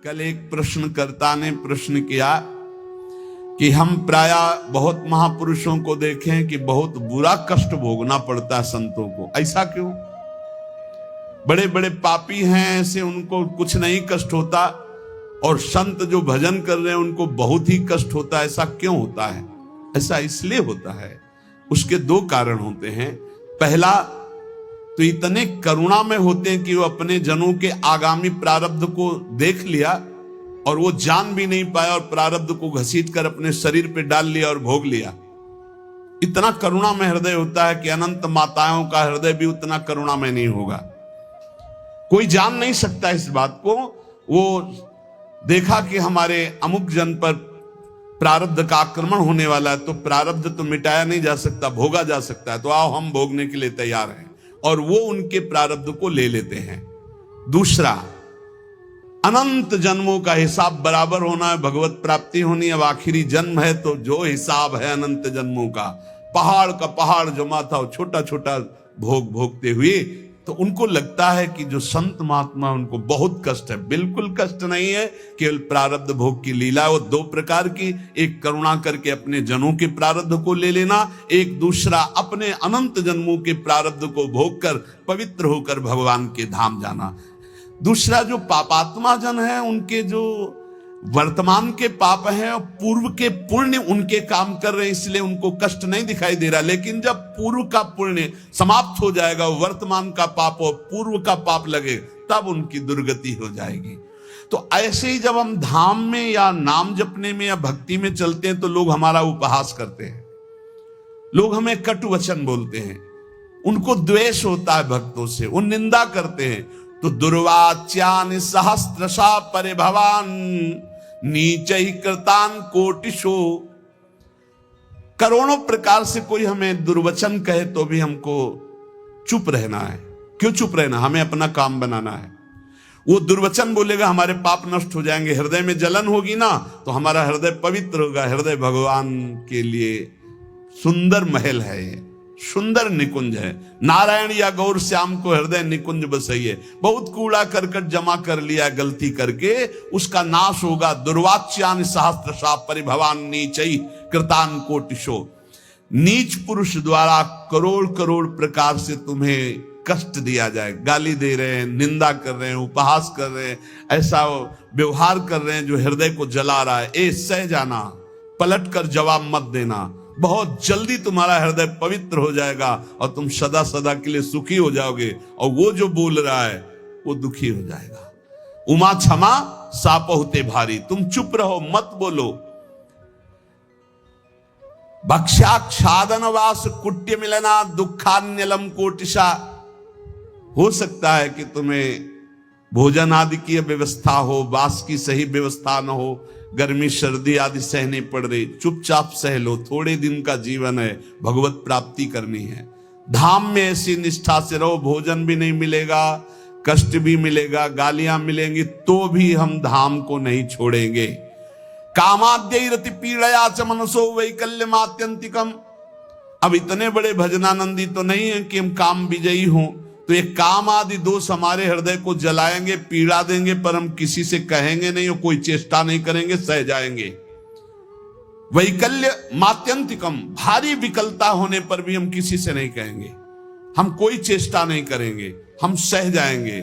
कल एक प्रश्नकर्ता ने प्रश्न किया कि हम प्रायः बहुत महापुरुषों को देखें कि बहुत बुरा कष्ट भोगना पड़ता है संतों को, ऐसा क्यों? बड़े बड़े पापी हैं ऐसे, उनको कुछ नहीं कष्ट होता, और संत जो भजन कर रहे हैं उनको बहुत ही कष्ट होता है, ऐसा क्यों होता है? ऐसा इसलिए होता है, उसके दो कारण होते हैं। पहला तो इतने करुणा में होते हैं कि वो अपने जनों के आगामी प्रारब्ध को देख लिया और वो जान भी नहीं पाया और प्रारब्ध को घसीट कर अपने शरीर पे डाल लिया और भोग लिया। इतना करुणा में हृदय होता है कि अनंत माताओं का हृदय भी उतना करुणा में नहीं होगा। कोई जान नहीं सकता इस बात को। वो देखा कि हमारे अमुक जन पर प्रारब्ध का आक्रमण होने वाला है, तो प्रारब्ध तो मिटाया नहीं जा सकता, भोगा जा सकता है, तो आओ हम भोगने के लिए तैयार हैं, और वो उनके प्रारब्ध को ले लेते हैं। दूसरा, अनंत जन्मों का हिसाब बराबर होना है, भगवत प्राप्ति होनी। अब आखिरी जन्म है तो जो हिसाब है अनंत जन्मों का, पहाड़ का पहाड़ जमा था, छोटा छोटा भोग भोगते हुए, तो उनको लगता है कि जो संत महात्मा उनको बहुत कष्ट है। बिल्कुल कष्ट नहीं है, केवल प्रारब्ध भोग की लीला। वो दो प्रकार की, एक करुणा करके अपने जनों के प्रारब्ध को ले लेना, एक दूसरा अपने अनंत जन्मों के प्रारब्ध को भोग कर पवित्र होकर भगवान के धाम जाना। दूसरा, जो पापात्मा जन है, उनके जो वर्तमान के पाप हैं और पूर्व के पुण्य उनके काम कर रहे हैं, इसलिए उनको कष्ट नहीं दिखाई दे रहा। लेकिन जब पूर्व का पुण्य समाप्त हो जाएगा, वर्तमान का पाप और पूर्व का पाप लगे, तब उनकी दुर्गति हो जाएगी। तो ऐसे ही जब हम धाम में या नाम जपने में या भक्ति में चलते हैं तो लोग हमारा उपहास करते हैं, लोग हमें कटु वचन बोलते हैं, उनको द्वेष होता है भक्तों से, वो निंदा करते हैं। तो दुर्वाच्यानि सहस्रशा परिभवान नीचै कृतान कोटिशो। करोड़ों प्रकार से कोई हमें दुर्वचन कहे तो भी हमको चुप रहना है। क्यों चुप रहना? हमें अपना काम बनाना है। वो दुर्वचन बोलेगा, हमारे पाप नष्ट हो जाएंगे, हृदय में जलन होगी ना, तो हमारा हृदय पवित्र होगा। हृदय भगवान के लिए सुंदर महल है, ये सुंदर निकुंज है। नारायण या गौर श्याम को हृदय निकुंज बसइए। बहुत कूड़ा करकट जमा कर लिया गलती करके, उसका नाश होगा। दुर्वाच्यानि सहस्रशा परिभवान नीचै कृतान कोटिशो। नीच पुरुष द्वारा करोड़ करोड़ प्रकार से तुम्हें कष्ट दिया जाए, गाली दे रहे हैं, निंदा कर रहे हैं, उपहास कर रहे हैं, ऐसा व्यवहार कर रहे हैं जो हृदय को जला रहा है, ए सह जाना, पलट कर जवाब मत देना। बहुत जल्दी तुम्हारा हृदय पवित्र हो जाएगा और तुम सदा सदा के लिए सुखी हो जाओगे, और वो जो बोल रहा है वो दुखी हो जाएगा। उमा क्षमा सापहुते भारी। तुम चुप रहो, मत बोलो। भक्ष्याक्षादन वास कुट्य मिलना दुखान्यलम कोटिशा। हो सकता है कि तुम्हें भोजन आदि की व्यवस्था हो, वास की सही व्यवस्था न हो, गर्मी सर्दी आदि सहनी पड़ रही, चुपचाप सह लो। थोड़े दिन का जीवन है, भगवत प्राप्ति करनी है। धाम में ऐसी निष्ठा से रहो, भोजन भी नहीं मिलेगा, कष्ट भी मिलेगा, गालियां मिलेंगी, तो भी हम धाम को नहीं छोड़ेंगे। कामाद्यैरति पीड़या च मनसो वैकल्यमात्यंतिकम। अब इतने बड़े भजनानंदी तो नहीं है कि हम काम विजयी हों, तो ये काम आदि दोष हमारे हृदय को जलाएंगे, पीड़ा देंगे, पर हम किसी से कहेंगे नहीं और कोई चेष्टा नहीं करेंगे, सह जाएंगे। वैकल्य मात्यंतिकम, भारी विकलता होने पर भी हम किसी से नहीं कहेंगे, हम कोई चेष्टा नहीं करेंगे, हम सह जाएंगे।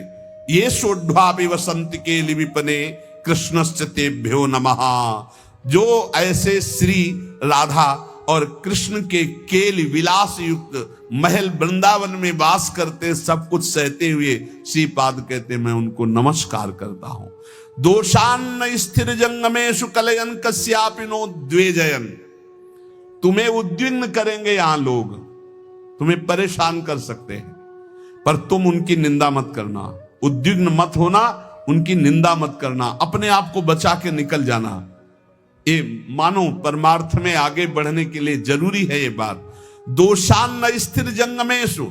ये सोढ़्वापि वसंत के लिविपने कृष्णश्च तेभ्यो नमः। जो ऐसे श्री राधा और कृष्ण के केल विलास युक्त महल वृंदावन में वास करते, सब कुछ सहते हुए श्रीपाद कहते मैं उनको नमस्कार करता हूं। दोषान्न स्थिर जंगमेशु कलयन कस्यापि नो द्वेजयन। तुम्हें उद्विग्न करेंगे यहां लोग, तुम्हें परेशान कर सकते हैं, पर तुम उनकी निंदा मत करना, उद्विग्न मत होना, उनकी निंदा मत करना, अपने आप को बचा के निकल जाना। ये मानो परमार्थ में आगे बढ़ने के लिए जरूरी है ये बात। दोषान्न स्थिर जंगमेशु,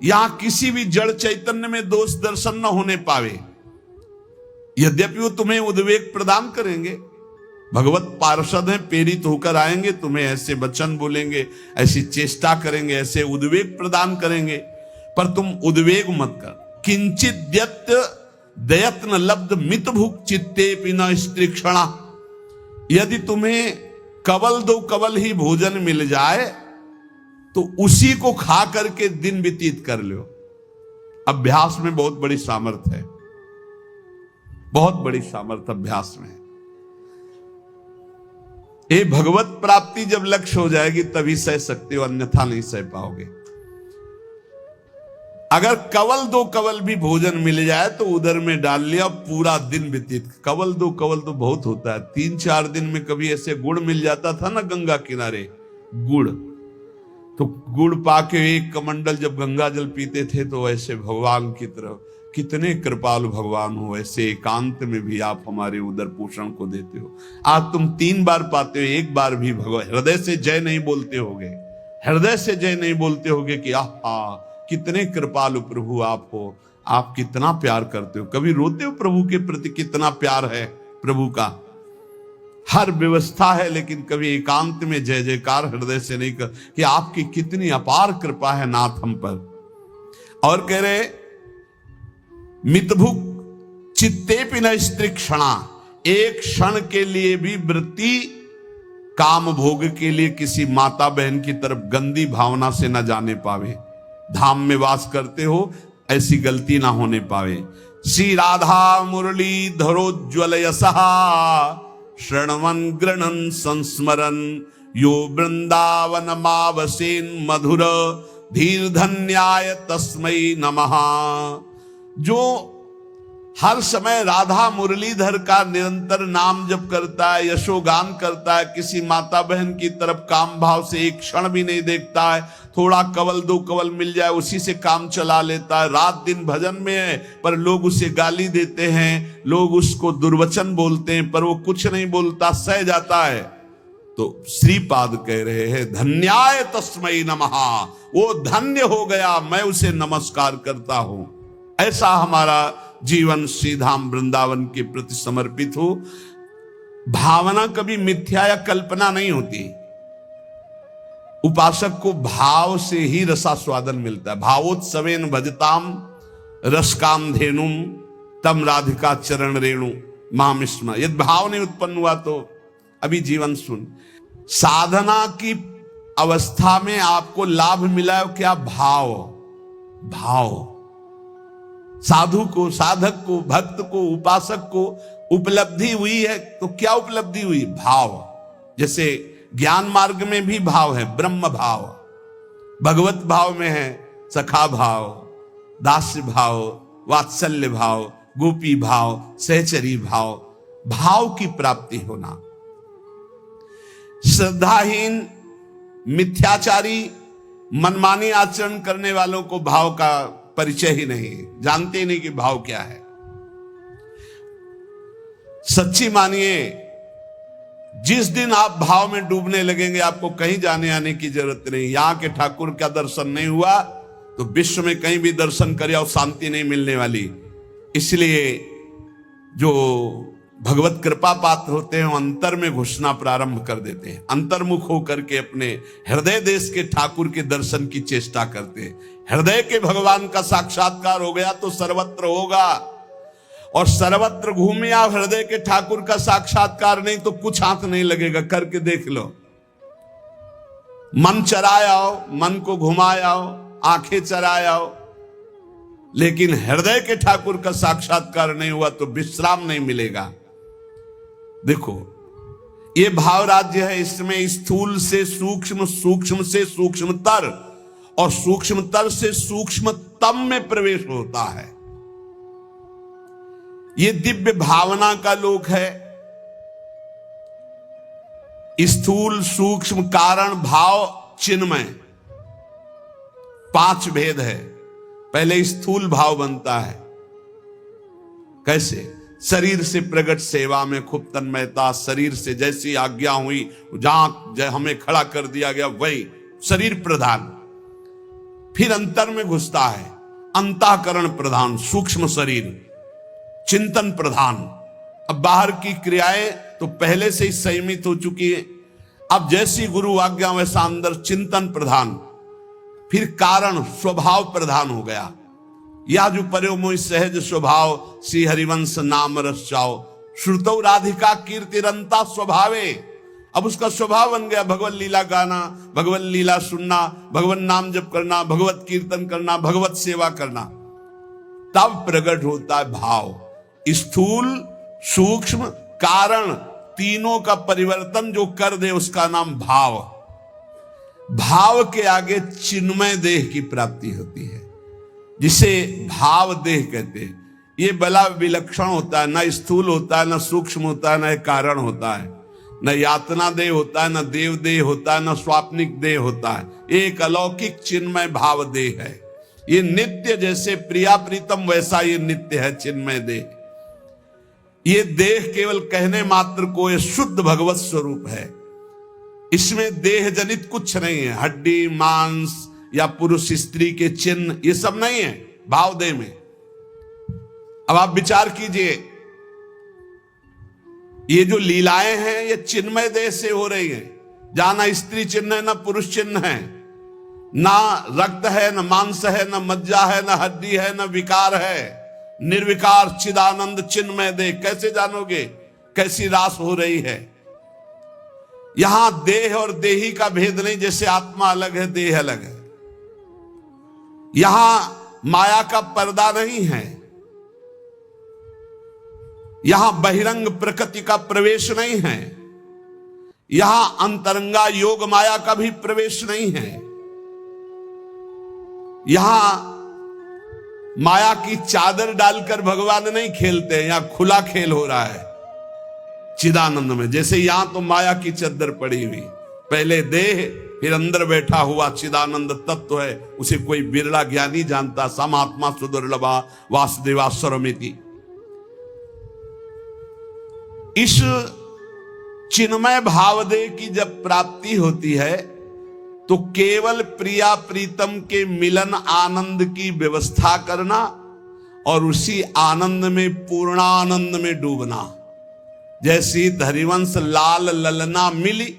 यहां किसी भी जड़ चैतन्य में दोष दर्शन न होने पावे। यद्यपि वो तुम्हें उद्वेग प्रदान करेंगे, भगवत पार्षद हैं, प्रेरित होकर आएंगे, तुम्हें ऐसे वचन बोलेंगे, ऐसी चेष्टा करेंगे, ऐसे उद्वेग प्रदान करेंगे, पर तुम उद्वेग मत कर। किंचित दयत्न लब्ध मित भुक चित्ते पिन स्त्रीक्षणा। यदि तुम्हें कवल दो कवल ही भोजन मिल जाए तो उसी को खा करके दिन व्यतीत कर लो। अभ्यास में बहुत बड़ी सामर्थ्य है, बहुत बड़ी सामर्थ्य अभ्यास में। ये भगवत प्राप्ति जब लक्ष्य हो जाएगी तभी सह सकते हो, अन्यथा नहीं सह पाओगे। अगर कवल दो कवल भी भोजन मिल जाए तो उधर में डाल लिया, पूरा दिन व्यतीत। कवल दो कवल तो बहुत होता है, 3-4 दिन में कभी ऐसे गुड़ मिल जाता था ना गंगा किनारे, गुड़, तो गुड़ पाके एक कमंडल जब गंगा जल पीते थे तो ऐसे भगवान की तरफ, कितने कृपालु भगवान हो, ऐसे एकांत में भी आप हमारे उदर पोषण को देते हो। आज तुम 3 बार पाते हो, एक बार भी भगवान हृदय से जय नहीं बोलते होगे, हृदय से जय नहीं बोलते होगे कि आहा कितने कृपालु प्रभु आप हो, आप कितना प्यार करते हो। कभी रोते हो प्रभु के प्रति, कितना प्यार है प्रभु का। हर व्यवस्था है लेकिन कभी एकांत में जय जयकार हृदय से नहीं कर कि आपकी कितनी अपार कृपा है नाथ हम पर। और कह रहे मितभुक चित्ते पिन स्त्री क्षणा, एक क्षण के लिए भी वृत्ति काम भोग के लिए किसी माता बहन की तरफ गंदी भावना से न जाने पावे। धाम में वास करते हो, ऐसी गलती ना होने पावे। श्री राधा मुरली धरोज्वल यशहा श्रणवन गृणन संस्मरन यो वृंदावन मावसेन मधुर धीर धन्याय तस्मै नमः। जो हर समय राधा मुरलीधर का निरंतर नाम जप करता है, यशोगान करता है, किसी माता बहन की तरफ काम भाव से एक क्षण भी नहीं देखता है, थोड़ा कवल दो कवल मिल जाए उसी से काम चला लेता है, रात दिन भजन में है पर लोग उसे गाली देते हैं, लोग उसको दुर्वचन बोलते हैं पर वो कुछ नहीं बोलता, सह जाता है। तो श्रीपाद कह रहे हैं धन्याय तस्मै नमः, वो धन्य हो गया, मैं उसे नमस्कार करता हूं। ऐसा हमारा जीवन श्रीधाम वृंदावन के प्रति समर्पित हो। भावना कभी मिथ्या या कल्पना नहीं होती। उपासक को भाव से ही रसास्वादन मिलता है। भावोत्सवेन भजताम रसकाम धेनुम तम राधिका चरण रेणु मामिस्म। यदि भाव नहीं उत्पन्न हुआ तो अभी जीवन सुन। साधना की अवस्था में आपको लाभ मिला है क्या? भाव। भाव साधु को, साधक को, भक्त को, उपासक को उपलब्धि हुई है तो क्या उपलब्धि हुई? भाव। जैसे ज्ञान मार्ग में भी भाव है, ब्रह्म भाव, भगवत भाव में है सखा भाव, दास्य भाव, वात्सल्य भाव, गोपी भाव, सहचरी भाव, भाव की प्राप्ति होना। श्रद्धाहीन, मिथ्याचारी, मनमानी आचरण करने वालों को भाव का परिचय ही नहीं, जानते ही नहीं कि भाव क्या है। सच्ची मानिए, जिस दिन आप भाव में डूबने लगेंगे आपको कहीं जाने आने की जरूरत नहीं। यहां के ठाकुर का दर्शन नहीं हुआ तो विश्व में कहीं भी दर्शन करे और शांति नहीं मिलने वाली। इसलिए जो भगवत कृपा पात्र होते हैं अंतर में घुसना प्रारंभ कर देते हैं, अंतर्मुख होकर के अपने हृदय देश के ठाकुर के दर्शन की चेष्टा करते हैं। हृदय के भगवान का साक्षात्कार हो गया तो सर्वत्र होगा, और सर्वत्र घूमे आप हृदय के ठाकुर का साक्षात्कार नहीं तो कुछ हाथ नहीं लगेगा। करके देख लो, मन चराए आओ, मन को घुमाए आओ, आंखें चराए आओ, लेकिन हृदय के ठाकुर का साक्षात्कार नहीं हुआ तो विश्राम नहीं मिलेगा। देखो, ये भाव राज्य है, इसमें स्थूल से सूक्ष्म, सूक्ष्म से सूक्ष्मतर और सूक्ष्मतर से सूक्ष्मतम में प्रवेश होता है। ये दिव्य भावना का लोक है। स्थूल, सूक्ष्म, कारण, भाव, चिन्मय, 5 भेद है। पहले स्थूल भाव बनता है। कैसे? शरीर से प्रकट सेवा में खूब तन्मयता, शरीर से जैसी आज्ञा हुई जहां हमें खड़ा कर दिया गया वही शरीर प्रधान। फिर अंतर में घुसता है, अंतःकरण प्रधान, सूक्ष्म शरीर, चिंतन प्रधान। अब बाहर की क्रियाएं तो पहले से ही संयमित हो चुकी है, अब जैसी गुरु आज्ञा वैसा अंदर चिंतन प्रधान। फिर कारण स्वभाव प्रधान हो गया। या जो पर्यो मोहि सहज स्वभाव, श्री हरिवंश नाम रस चाओ, श्रुतौ राधिका कीर्तिरंता स्वभावे। अब उसका स्वभाव बन गया भगवत लीला गाना, भगवत लीला सुनना, भगवत नाम जप करना, भगवत कीर्तन करना, भगवत सेवा करना। तब प्रकट होता है भाव। स्थूल सूक्ष्म कारण तीनों का परिवर्तन जो कर दे उसका नाम भाव। भाव के आगे चिन्मय देह की प्राप्ति होती है, जिसे भाव देह कहते हैं। ये बड़ा विलक्षण होता है, न स्थूल होता है, न सूक्ष्म होता है, न कारण होता है, न यातना देह होता है, न देव देह होता है, न स्वाप्निक देह होता है। एक अलौकिक चिन्मय भाव देह है। ये नित्य, जैसे प्रिया प्रीतम वैसा ये नित्य है चिन्मय देह। ये देह केवल कहने मात्र को ये शुद्ध भगवत स्वरूप है। इसमें देह जनित कुछ नहीं है, हड्डी मांस या पुरुष स्त्री के चिन्ह ये सब नहीं है भाव देह में। अब आप विचार कीजिए, ये जो लीलाएं हैं ये चिन्मय देह से हो रही है, जहां ना स्त्री चिन्ह है, ना पुरुष चिन्ह है, ना रक्त है, ना मांस है, ना मज्जा है, ना हड्डी है, ना विकार है। निर्विकार चिदानंद चिन्मय देह। कैसे जानोगे कैसी रास हो रही है? यहां देह और देही का भेद नहीं, जैसे आत्मा अलग है देह अलग है। यहां माया का पर्दा नहीं है, यहां बहिरंग प्रकृति का प्रवेश नहीं है, यहां अंतरंगा योग माया का भी प्रवेश नहीं है। यहां माया की चादर डालकर भगवान नहीं खेलते हैं, यहां खुला खेल हो रहा है चिदानंद में। जैसे यहां तो माया की चादर पड़ी हुई, पहले देह फिर अंदर बैठा हुआ चिदानंद तत्व है, उसे कोई बिरला ज्ञानी जानता। समात्मा सुदुर्लभा वासुदेवा स्वरमिति। इस चिन्मय भावदेह की जब प्राप्ति होती है तो केवल प्रिया प्रीतम के मिलन आनंद की व्यवस्था करना और उसी आनंद में पूर्णानंद में डूबना। जैसी हरिवंश लाल ललना मिली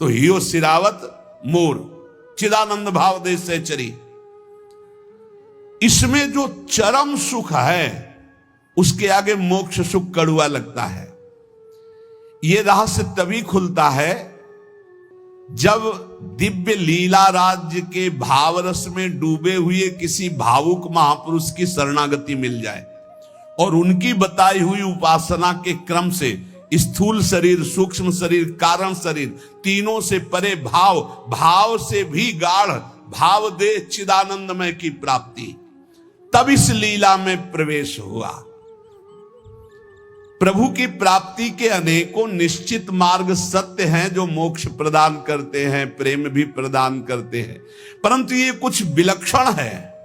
तो हियो सिरावत मोर, चिदानंद भाव देश से चरी। इसमें जो चरम सुख है उसके आगे मोक्ष सुख कड़ुआ लगता है। यह रहस्य तभी खुलता है जब दिव्य लीला राज्य के भावरस में डूबे हुए किसी भावुक महापुरुष की शरणागति मिल जाए और उनकी बताई हुई उपासना के क्रम से स्थूल शरीर, सूक्ष्म शरीर, कारण शरीर, तीनों से परे भाव, भाव से भी गाढ़ भाव देह चिदानंदमय की प्राप्ति, तब इस लीला में प्रवेश हुआ। प्रभु की प्राप्ति के अनेकों निश्चित मार्ग सत्य हैं जो मोक्ष प्रदान करते हैं, प्रेम भी प्रदान करते हैं, परंतु ये कुछ विलक्षण है।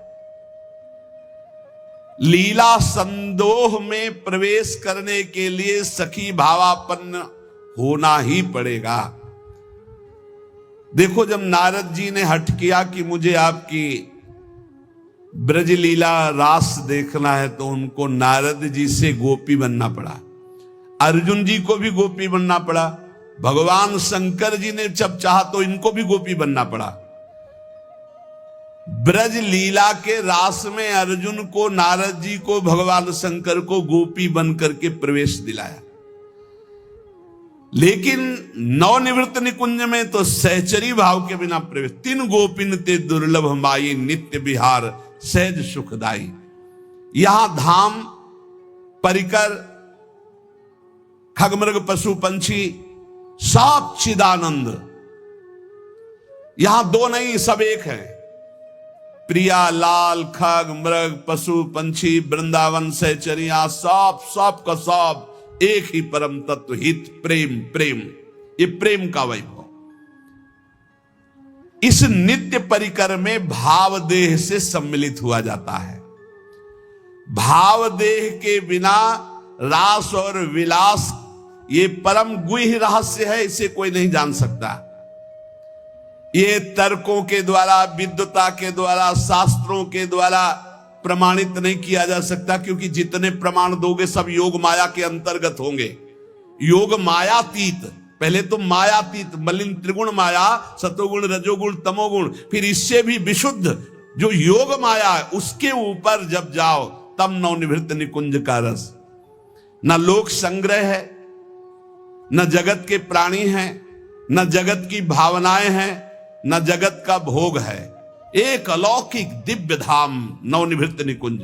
लीला संदोह में प्रवेश करने के लिए सखी भावापन्न होना ही पड़ेगा। देखो, जब नारद जी ने हठ किया कि मुझे आपकी ब्रज लीला रास देखना है, तो उनको नारद जी से गोपी बनना पड़ा। अर्जुन जी को भी गोपी बनना पड़ा। भगवान शंकर जी ने जब चाहा तो इनको भी गोपी बनना पड़ा। ब्रज लीला के रास में अर्जुन को, नारद जी को, भगवान शंकर को गोपी बन करके प्रवेश दिलाया। लेकिन नवनिवृत्त निकुंज में तो सहचरी भाव के बिना प्रवेश। तीन गोपिन ते दुर्लभ माई, नित्य विहार सहज सुखदाई। यहां धाम परिकर खगमृग पशु पंछी सब चिदानंद। यहां दो नहीं, सब एक है। प्रिया लाल खग मृग पशु पंछी वृंदावन सहचरिया सब का सब एक ही परम तत्व हित प्रेम। प्रेम, ये प्रेम का वैभव। इस नित्य परिकर में भाव देह से सम्मिलित हुआ जाता है। भाव देह के बिना रास और विलास ये परम गुह्य रहस्य है, इसे कोई नहीं जान सकता। ये तर्कों के द्वारा, विद्वता के द्वारा, शास्त्रों के द्वारा प्रमाणित नहीं किया जा सकता, क्योंकि जितने प्रमाण दोगे सब योग माया के अंतर्गत होंगे। योग मायातीत, पहले तो मायातीत मलिन त्रिगुण माया, सतोगुण रजोगुण तमोगुण, फिर इससे भी विशुद्ध जो योग माया है उसके ऊपर जब जाओ तब नवनिभृत निकुंज का रस। न लोक संग्रह है, न जगत के प्राणी हैं, न जगत की भावनाएं हैं, न जगत का भोग है। एक अलौकिक दिव्य धाम नवनिभृत निकुंज,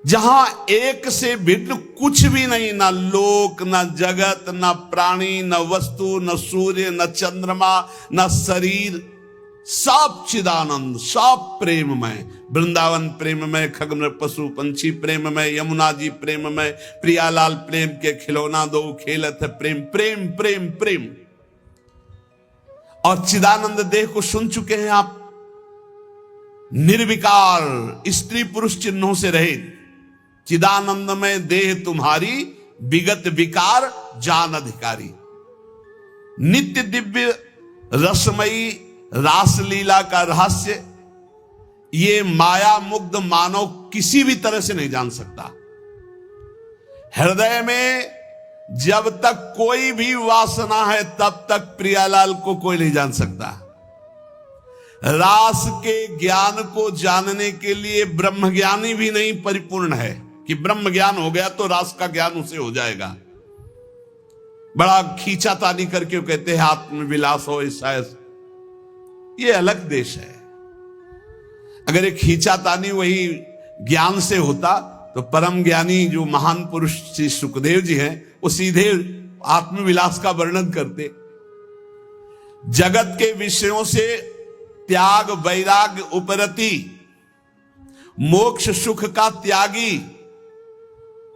जहां एक से भिन्न कुछ भी नहीं, ना लोक, ना जगत, ना प्राणी, न वस्तु, न सूर्य, न चंद्रमा, न शरीर, सब चिदानंद, सब प्रेममय। वृंदावन प्रेममय, खगन पशु पंछी प्रेममय, यमुना जी प्रेममय, प्रियालाल प्रेम के खिलौना दो खेलत है प्रेम, प्रेम प्रेम प्रेम। और चिदानंद देह को सुन चुके हैं आप, निर्विकार, स्त्री पुरुष चिन्हों से रहित। चिदानंद में देह तुम्हारी, विगत विकार जान अधिकारी। नित्य दिव्य रसमयी रासलीला का रहस्य ये माया मुग्ध मानव किसी भी तरह से नहीं जान सकता। हृदय में जब तक कोई भी वासना है तब तक प्रियालाल को कोई नहीं जान सकता। रास के ज्ञान को जानने के लिए ब्रह्मज्ञानी भी नहीं परिपूर्ण है कि ब्रह्म ज्ञान हो गया तो रास का ज्ञान उसे हो जाएगा। बड़ा खींचातानी करके वो कहते हैं आत्मविलास हो ऐसा, ये अलग देश है। अगर एक खींचातानी वही ज्ञान से होता तो परम ज्ञानी जो महान पुरुष श्री सुखदेव जी हैं वो सीधे आत्मविलास का वर्णन करते। जगत के विषयों से त्याग वैराग्य उपरति, मोक्ष सुख का त्यागी,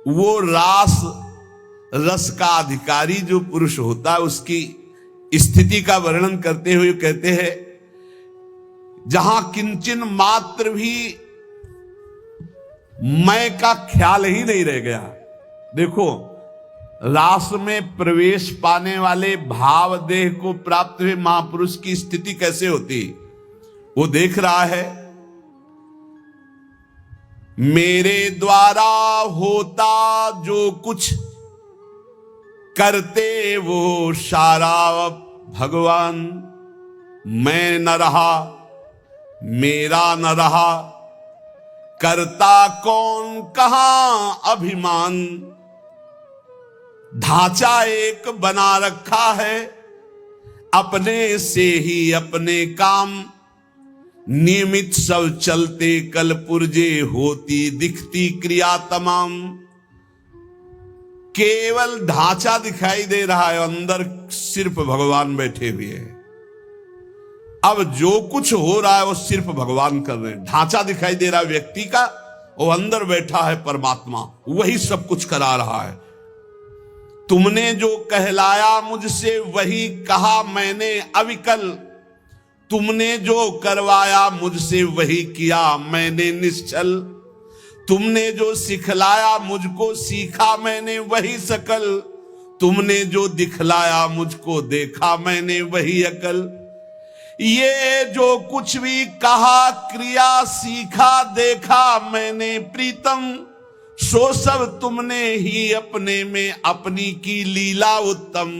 वो रास रस का अधिकारी जो पुरुष होता है उसकी स्थिति का वर्णन करते हुए कहते हैं जहां किंचन मात्र भी मैं का ख्याल ही नहीं रह गया। देखो, रास में प्रवेश पाने वाले भाव देह को प्राप्त हुए महापुरुष की स्थिति कैसे होती, वो देख रहा है। मेरे द्वारा होता जो कुछ करते वो सारा भगवान, मैं न रहा मेरा न रहा, करता कौन कहां अभिमान। ढांचा एक बना रखा है अपने से ही अपने काम, नियमित सब चलते कल पुर्जे होती दिखती क्रिया तमाम। केवल ढांचा दिखाई दे रहा है, अंदर सिर्फ भगवान बैठे हुए हैं। अब जो कुछ हो रहा है वो सिर्फ भगवान कर रहे हैं। ढांचा दिखाई दे रहा है व्यक्ति का, वो अंदर बैठा है परमात्मा, वही सब कुछ करा रहा है। तुमने जो कहलाया मुझसे वही कहा मैंने अविकल, तुमने जो करवाया मुझसे वही किया मैंने निश्चल। तुमने जो सिखलाया मुझको सीखा मैंने वही सकल, तुमने जो दिखलाया मुझको देखा मैंने वही अकल। ये जो कुछ भी कहा क्रिया सीखा देखा मैंने प्रीतम, सो सब तुमने ही अपने में अपनी की लीला उत्तम।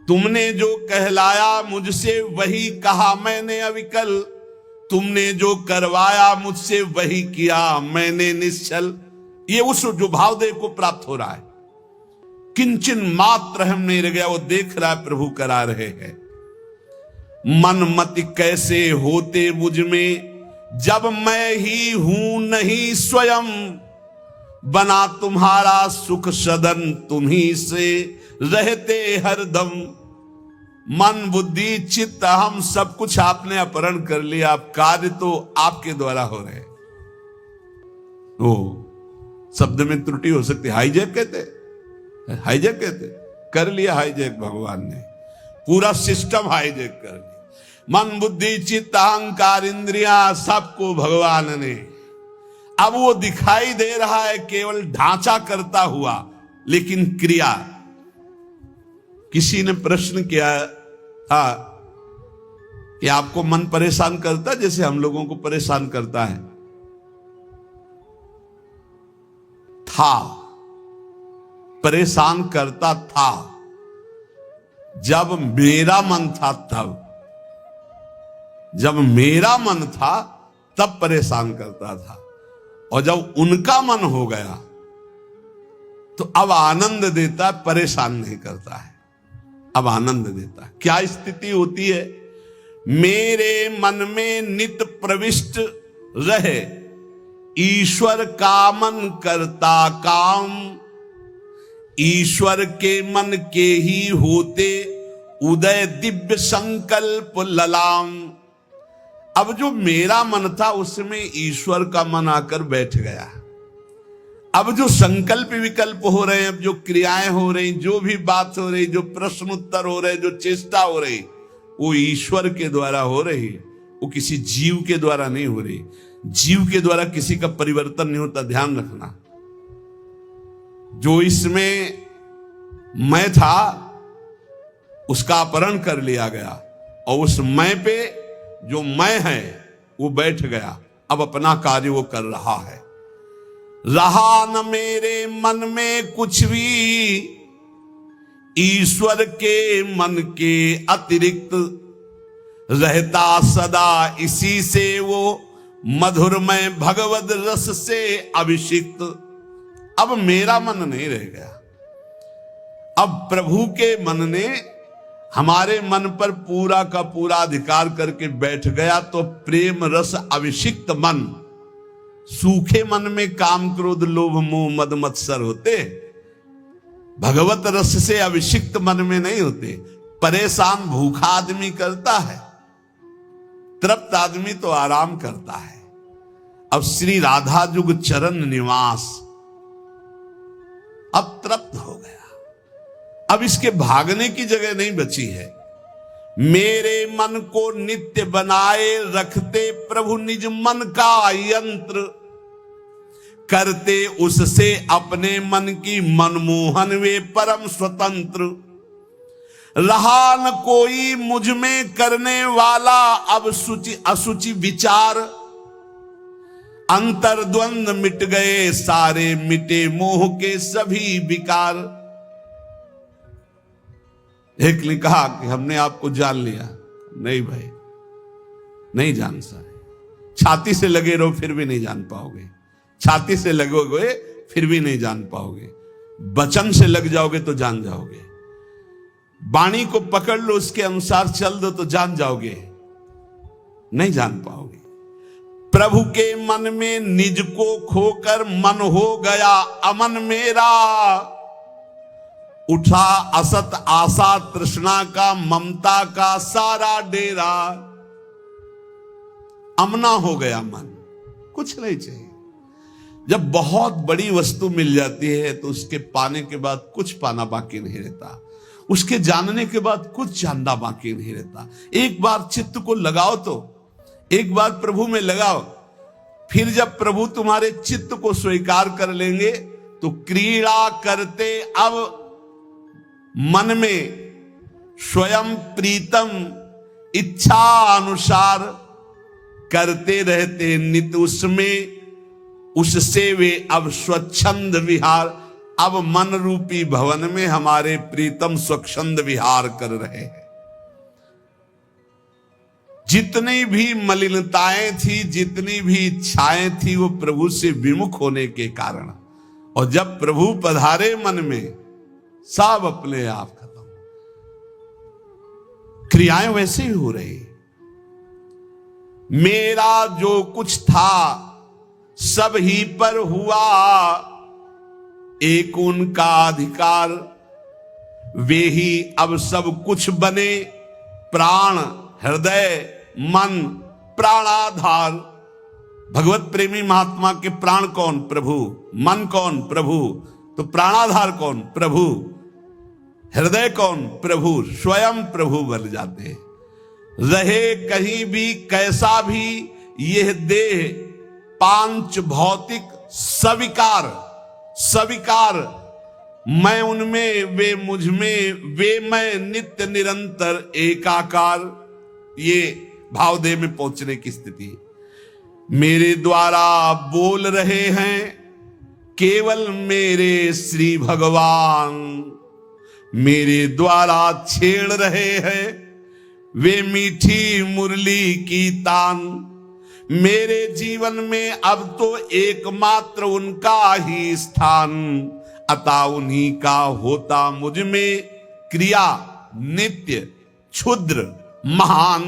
तुमने जो कहलाया मुझसे वही कहा मैंने अविकल, तुमने जो करवाया मुझसे वही किया मैंने निश्चल। ये उस जो भावदेव को प्राप्त हो रहा है, किंचन मात्र हम नहीं रह गया, वो देख रहा है प्रभु करा रहे हैं। मन मत कैसे होते मुझ में जब मैं ही हूं नहीं स्वयं, बना तुम्हारा सुख सदन तुम्ही से रहते हरदम। मन बुद्धि चित्त हम सब कुछ आपने अपहरण कर लिया, आप कार्य तो आपके द्वारा हो रहे। ओ शब्द में त्रुटि हो सकती, हाईजैक कहते, हाईजैक कहते, कर लिया हाईजैक भगवान ने, पूरा सिस्टम हाईजैक कर लिया। मन बुद्धि चित्त अहंकार इंद्रियां सबको भगवान ने, अब वो दिखाई दे रहा है केवल ढांचा करता हुआ, लेकिन क्रिया। किसी ने प्रश्न किया था कि आपको मन परेशान करता जैसे हम लोगों को परेशान करता है? था, परेशान करता था जब मेरा मन था तब। जब मेरा मन था तब परेशान करता था, और जब उनका मन हो गया तो अब आनंद देता, परेशान नहीं करता है, अब आनंद देता। क्या स्थिति होती है? मेरे मन में नित प्रविष्ट रहे ईश्वर का मन करता काम, ईश्वर के मन के ही होते उदय दिव्य संकल्प ललाम। अब जो मेरा मन था उसमें ईश्वर का मन आकर बैठ गया। अब जो संकल्प विकल्प हो रहे हैं, अब जो क्रियाएं हो रही, जो भी बात हो रही, जो प्रश्न उत्तर हो रहे, जो चेष्टा हो रही, वो ईश्वर के द्वारा हो रही, वो किसी जीव के द्वारा नहीं हो रही। जीव के द्वारा किसी का परिवर्तन नहीं होता, ध्यान रखना। जो इसमें मैं था उसका अपहरण कर लिया गया, और उस मैं पे जो मैं है वो बैठ गया, अब अपना कार्य वो कर रहा है। रहा न मेरे मन में कुछ भी ईश्वर के मन के अतिरिक्त, रहता सदा इसी से वो मधुरमय भगवद रस से अभिषिक्त। अब मेरा मन नहीं रह गया, अब प्रभु के मन ने हमारे मन पर पूरा का पूरा अधिकार करके बैठ गया। तो प्रेम रस अभिषिक्त मन, सूखे मन में काम क्रोध लोभ मोह मद मत्सर होते, भगवत रस से अभिषिक्त मन में नहीं होते। परेशान भूखा आदमी करता है, तृप्त आदमी तो आराम करता है। अब श्री राधा जुग चरण निवास, अब तृप्त हो गया, अब इसके भागने की जगह नहीं बची है। मेरे मन को नित्य बनाए रखते प्रभु निज मन का यंत्र, करते उससे अपने मन की मनमोहन वे परम स्वतंत्र। रहा न कोई मुझ में करने वाला अब सुचि असुचि विचार, अंतर्द्वंद मिट गए सारे मिटे मोह के सभी विकार। एक ने कहा कि हमने आपको जान लिया। नहीं भाई, नहीं जान सकते। छाती से लगे रहो फिर भी नहीं जान पाओगे, छाती से लगोगे फिर भी नहीं जान पाओगे, वचन से लग जाओगे तो जान जाओगे, वाणी को पकड़ लो उसके अनुसार चल दो तो जान जाओगे, नहीं जान पाओगे। प्रभु के मन में निज को खोकर मन हो गया अमन मेरा, उठा असत आशा तृष्णा का ममता का सारा डेरा। अमना हो गया मन, कुछ नहीं चाहिए। जब बहुत बड़ी वस्तु मिल जाती है तो उसके पाने के बाद कुछ पाना बाकी नहीं रहता, उसके जानने के बाद कुछ जानना बाकी नहीं रहता। एक बार चित्त को लगाओ, तो एक बार प्रभु में लगाओ, फिर जब प्रभु तुम्हारे चित्त को स्वीकार कर लेंगे तो क्रीड़ा करते अब मन में स्वयं प्रीतम इच्छा अनुसार, करते रहते नित उसमें उससे वे अब स्वच्छंद विहार। अब मन रूपी भवन में हमारे प्रीतम स्वच्छंद विहार कर रहे हैं। जितनी भी मलिनताएं थी, जितनी भी इच्छाएं थी, वो प्रभु से विमुख होने के कारण, और जब प्रभु पधारे मन में सब अपने आप खत्म। क्रियाएं वैसे ही हो रही। मेरा जो कुछ था सब ही पर हुआ, एक उनका अधिकार, वे ही अब सब कुछ बने। प्राण हृदय मन प्राणाधार। भगवत प्रेमी महात्मा के प्राण कौन? प्रभु। मन कौन? प्रभु। तो प्राणाधार कौन? प्रभु। हृदय कौन? प्रभु। स्वयं प्रभु बन जाते। रहे कहीं भी कैसा भी यह देह पांच भौतिक सविकार, सविकार, मैं उनमें वे मुझ में, वे मैं नित्य निरंतर एकाकार। ये भावदेह में पहुंचने की स्थिति। मेरे द्वारा बोल रहे हैं केवल मेरे श्री भगवान, मेरे द्वारा छेड़ रहे हैं वे मीठी मुरली की तान। मेरे जीवन में अब तो एकमात्र उनका ही स्थान, अतः उन्हीं का होता मुझ में क्रिया नित्य क्षुद्र महान।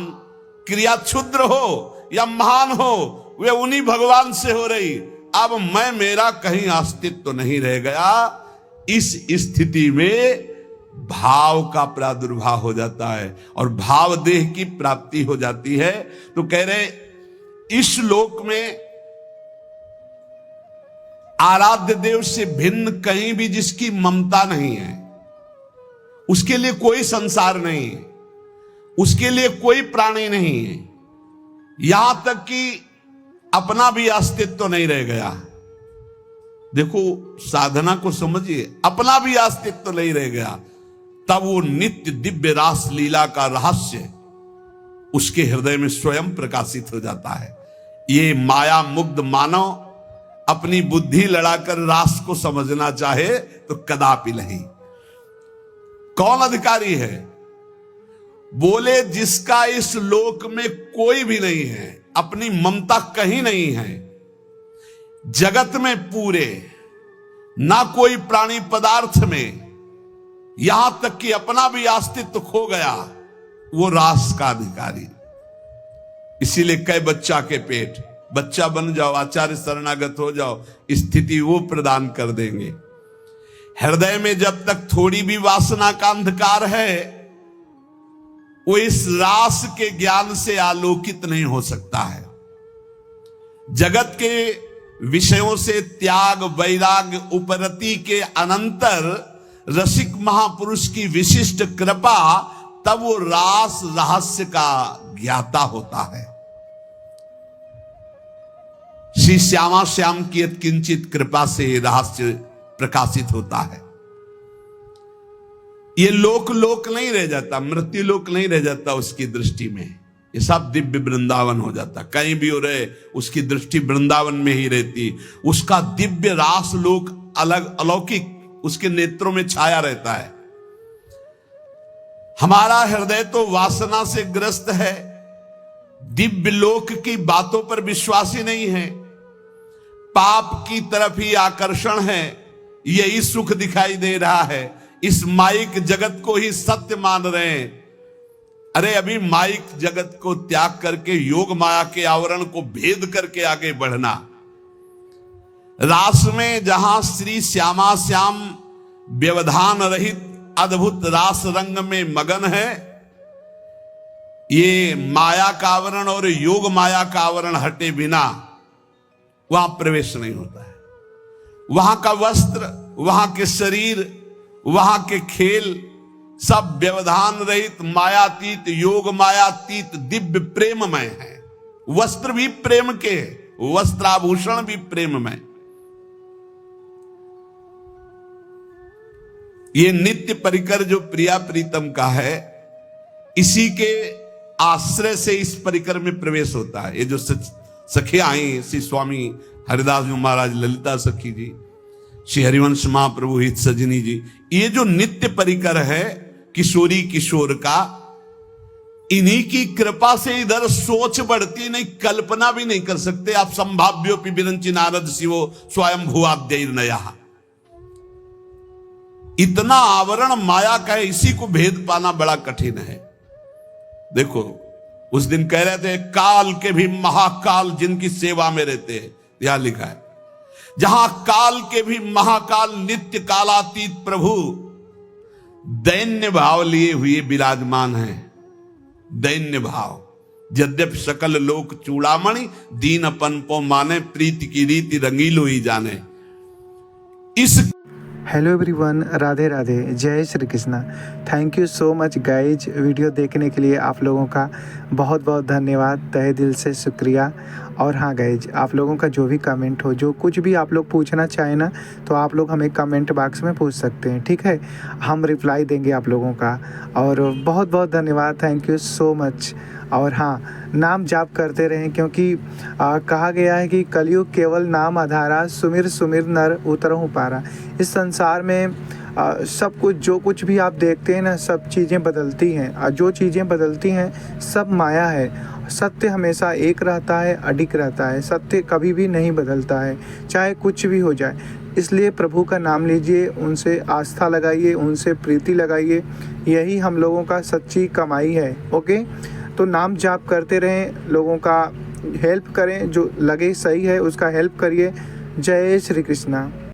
क्रिया क्षुद्र हो या महान हो, वे उन्हीं भगवान से हो रही। अब मैं मेरा कहीं अस्तित्व तो नहीं रह गया। इस स्थिति में भाव का प्रादुर्भाव हो जाता है और भाव देह की प्राप्ति हो जाती है। तो कह रहे इस लोक में आराध्य देव से भिन्न कहीं भी जिसकी ममता नहीं है, उसके लिए कोई संसार नहीं है, उसके लिए कोई प्राणी नहीं है, यहां तक कि अपना भी अस्तित्व तो नहीं रह गया। देखो साधना को समझिए, अपना भी अस्तित्व तो नहीं रह गया। तब वो नित्य दिव्य रास लीला का रहस्य उसके हृदय में स्वयं प्रकाशित हो जाता है। ये माया मुग्ध मानव अपनी बुद्धि लड़ाकर रास को समझना चाहे तो कदापि नहीं। कौन अधिकारी है? बोले जिसका इस लोक में कोई भी नहीं है, अपनी ममता कहीं नहीं है, जगत में पूरे ना कोई प्राणी पदार्थ में, यहां तक कि अपना भी अस्तित्व खो गया, वो रास का अधिकारी। इसीलिए कई बच्चा के पेट, बच्चा बन जाओ, आचार्य शरणागत हो जाओ, स्थिति वो प्रदान कर देंगे। हृदय में जब तक थोड़ी भी वासना का अंधकार है, वो इस रास के ज्ञान से आलोकित नहीं हो सकता है। जगत के विषयों से त्याग वैराग्य उपरति के अनंतर रसिक महापुरुष की विशिष्ट कृपा, तब वो रास रहस्य का ज्ञाता होता है। श्री श्यामा श्याम की यत्किंचित कृपा से रहस्य प्रकाशित होता है। ये लोक लोक नहीं रह जाता, मृत्यु लोक नहीं रह जाता उसकी दृष्टि में, ये सब दिव्य वृंदावन हो जाता। कहीं भी हो रहे उसकी दृष्टि वृंदावन में ही रहती। उसका दिव्य रास लोक अलग अलौकिक उसके नेत्रों में छाया रहता है। हमारा हृदय तो वासना से ग्रस्त है, दिव्य लोक की बातों पर विश्वास ही नहीं है, पाप की तरफ ही आकर्षण है, यही सुख दिखाई दे रहा है, इस माइक जगत को ही सत्य मान रहे हैं। अरे अभी माइक जगत को त्याग करके योग माया के आवरण को भेद करके आगे बढ़ना। रास में जहां श्री श्यामा श्याम व्यवधान रहित अद्भुत रास रंग में मगन है, ये माया का आवरण और योग माया का आवरण हटे बिना वहां प्रवेश नहीं होता है। वहां का वस्त्र, वहां के शरीर, वहां के खेल सब व्यवधान रहित मायातीत योग मायातीत दिव्य प्रेममय है। वस्त्र भी प्रेम के, वस्त्राभूषण भी प्रेममय। ये नित्य परिकर जो प्रिया प्रीतम का है, इसी के आश्रय से इस परिकर में प्रवेश होता है। ये जो सखी आई, श्री स्वामी हरिदास जी महाराज, ललिता सखी जी, श्री हरिवंश महाप्रभु हित सजनी जी, ये जो नित्य परिकर है किशोरी किशोर का, इन्हीं की कृपा से इधर सोच बढ़ती नहीं, कल्पना भी नहीं कर सकते आप। संभाव्योपि विरंचि नारद शिवो स्वयं भुवाद्यैर नया। इतना आवरण माया का है, इसी को भेद पाना बड़ा कठिन है। देखो उस दिन कह रहे थे काल के भी महाकाल जिनकी सेवा में रहते हैं, यहां लिखा है जहां काल के भी महाकाल नित्य कालातीत प्रभु दैन्य भाव लिए हुए विराजमान हैं। दैन्य भाव, यद्यपि सकल लोक चूड़ामणि दीन अपन पो माने, प्रीति की रीति रंगीलो ही जाने। इस हेलो एवरीवन, राधे राधे, जय Shri Krishna. Thank you so much guys, video देखने के लिए आप लोगों का बहुत बहुत धन्यवाद, तहे दिल से शुक्रिया। और हाँ गाइज, आप लोगों का जो भी कमेंट हो, जो कुछ भी आप लोग पूछना चाहें ना, तो आप लोग हमें कमेंट बॉक्स में पूछ सकते हैं, ठीक है। हम रिप्लाई देंगे आप लोगों का। और बहुत बहुत धन्यवाद, थैंक यू सो मच। और हाँ, नाम जाप करते रहें, क्योंकि कहा गया है कि कलयुग केवल नाम आधारा, सुमिर सुमिर नर उतरहु पारा। इस संसार में सब कुछ जो कुछ भी आप देखते हैं ना, सब चीज़ें बदलती हैं, और जो चीज़ें बदलती हैं सब माया है। सत्य हमेशा एक रहता है, अडिग रहता है। सत्य कभी भी नहीं बदलता है, चाहे कुछ भी हो जाए। इसलिए प्रभु का नाम लीजिए, उनसे आस्था लगाइए, उनसे प्रीति लगाइए, यही हम लोगों का सच्ची कमाई है। ओके, तो नाम जाप करते रहें, लोगों का हेल्प करें, जो लगे सही है उसका हेल्प करिए। जय श्री कृष्णा।